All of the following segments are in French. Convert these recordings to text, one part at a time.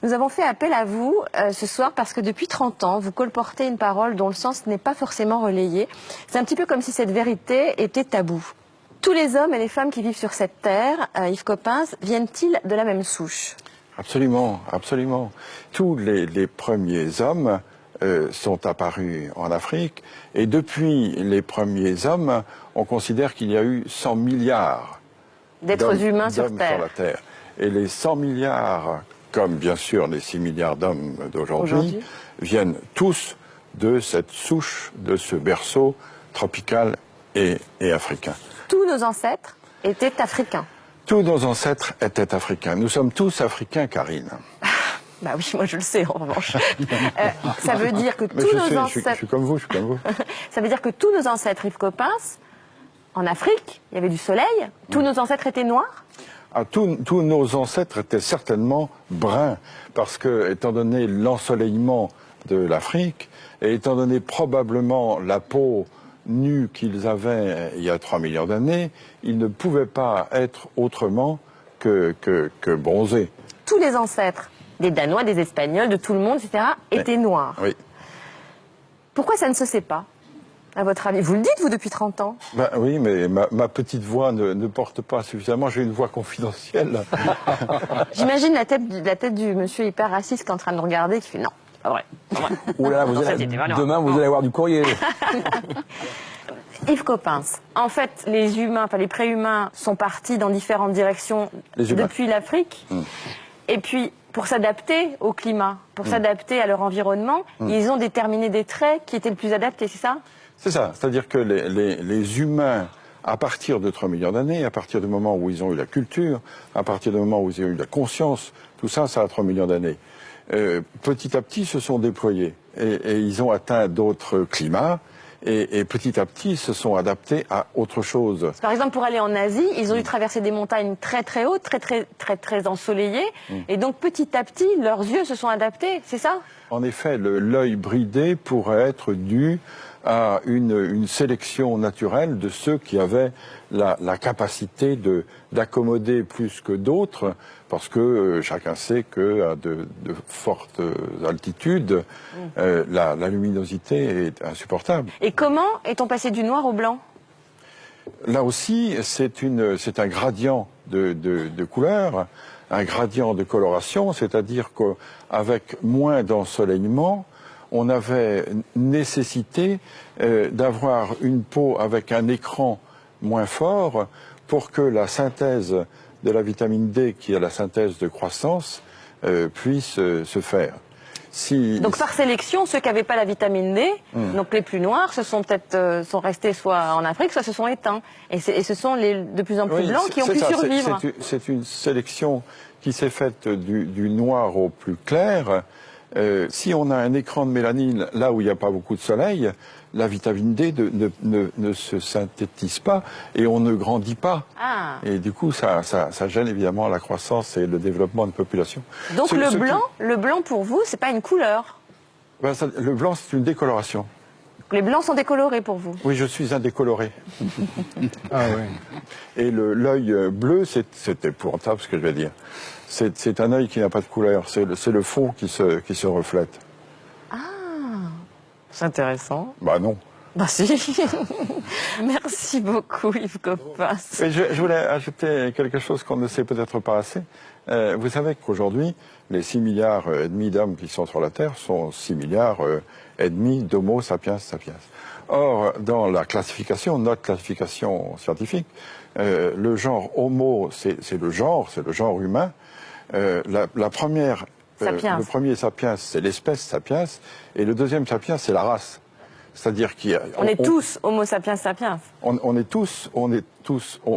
Nous avons fait appel à vous ce soir parce que depuis 30 ans, vous colportez une parole dont le sens n'est pas forcément relayé. C'est un petit peu comme si cette vérité était taboue. Tous les hommes et les femmes qui vivent sur cette terre, Yves Coppens, viennent-ils de la même souche? Absolument, absolument. Tous les premiers hommes sont apparus en Afrique et depuis les premiers hommes, on considère qu'il y a eu 100 milliards d'êtres humains sur Terre. la Terre. Et les 100 milliards, comme bien sûr les 6 milliards d'hommes d'aujourd'hui, viennent tous de cette souche, de ce berceau tropical et africain. Tous nos ancêtres étaient africains. Tous nos ancêtres étaient africains. Nous sommes tous africains, Karine. Bah oui, moi je le sais en revanche. Ça veut dire que tous nos ancêtres... Je suis comme vous, je suis comme vous. Ça veut dire que tous nos ancêtres, Yves Coppens, en Afrique, il y avait du soleil, tous nos ancêtres étaient noirs? Tous nos ancêtres étaient certainement bruns, parce que, étant donné l'ensoleillement de l'Afrique, et étant donné probablement la peau nue qu'ils avaient il y a 3 millions d'années, ils ne pouvaient pas être autrement que bronzés. Tous les ancêtres, des Danois, des Espagnols, de tout le monde, etc., étaient noirs. Oui. Pourquoi ça ne se sait pas, à votre avis? Vous le dites, vous, depuis 30 ans. Ben oui, mais ma petite voix ne porte pas suffisamment. J'ai une voix confidentielle. J'imagine la tête du monsieur hyper raciste qui est en train de nous regarder, qui fait non, c'est pas vrai. Ouh là, demain, vous allez avoir du courrier. Yves Coppens, en fait, les humains, enfin les préhumains sont partis dans différentes directions depuis l'Afrique. Et puis, pour s'adapter au climat, pour s'adapter à leur environnement, ils ont déterminé des traits qui étaient le plus adaptés, c'est ça? C'est ça, c'est-à-dire que les humains, à partir de 3 millions d'années, à partir du moment où ils ont eu la culture, à partir du moment où ils ont eu la conscience, tout ça, ça a 3 millions d'années. Petit à petit, se sont déployés et ils ont atteint d'autres climats. Et petit à petit, se sont adaptés à autre chose. Par exemple, pour aller en Asie, ils ont dû traverser des montagnes très très hautes, très ensoleillées. Et donc, petit à petit, leurs yeux se sont adaptés, c'est ça? En effet, l'œil bridé pourrait être dû à une sélection naturelle de ceux qui avaient la capacité d'accommoder plus que d'autres, parce que chacun sait qu'à de fortes altitudes, la luminosité est insupportable. Et comment est-on passé du noir au blanc? Là aussi, c'est un gradient de couleur, un gradient de coloration, c'est-à-dire qu'avec moins d'ensoleillement, on avait nécessité d'avoir une peau avec un écran moins fort pour que la synthèse de la vitamine D, qui est la synthèse de croissance, puisse se faire. Donc par sélection, ceux qui n'avaient pas la vitamine D, donc les plus noirs, sont restés soit en Afrique, soit se sont éteints. Et ce sont les de plus en plus blancs qui ont pu survivre. C'est une sélection qui s'est faite du noir au plus clair. Si on a un écran de mélanine là où il n'y a pas beaucoup de soleil, la vitamine D ne se synthétise pas et on ne grandit pas. Et du coup, ça gêne évidemment la croissance et le développement de population. Donc le blanc pour vous, c'est pas une couleur? Le blanc, c'est une décoloration. Les blancs sont décolorés pour vous? Oui, je suis un décoloré. Ah oui. Et l'œil bleu, c'est épouvantable ce que je vais dire. C'est un œil qui n'a pas de couleur, c'est le fond qui se reflète. Ah, c'est intéressant. Bah non. Bah si. Merci beaucoup Yves Coppens. Je voulais ajouter quelque chose qu'on ne sait peut-être pas assez. Vous savez qu'aujourd'hui, les 6 milliards et demi d'hommes qui sont sur la Terre sont 6 milliards et demi d'Homo sapiens sapiens. Or, dans la classification, notre classification scientifique, le genre Homo, c'est le genre humain. Le premier sapiens, c'est l'espèce sapiens, et le deuxième sapiens, c'est la race. C'est-à-dire on est tous Homo sapiens sapiens. On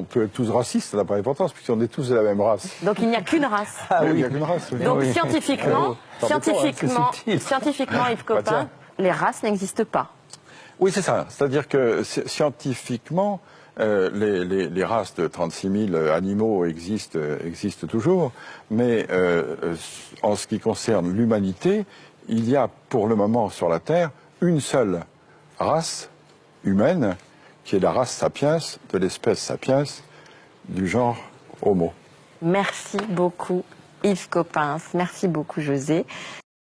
peut être tous racistes, ça n'a pas d'importance, puisqu'on est tous de la même race. Donc il n'y a qu'une race. Ah oui, il n'y a qu'une race. Oui. Donc scientifiquement, Yves Coppens, les races n'existent pas. Oui, c'est ça. C'est-à-dire que scientifiquement, les races de 36 000 animaux existent toujours, mais en ce qui concerne l'humanité, il y a pour le moment sur la Terre une seule race humaine, qui est la race sapiens, de l'espèce sapiens, du genre Homo. Merci beaucoup Yves Coppens. Merci beaucoup, José.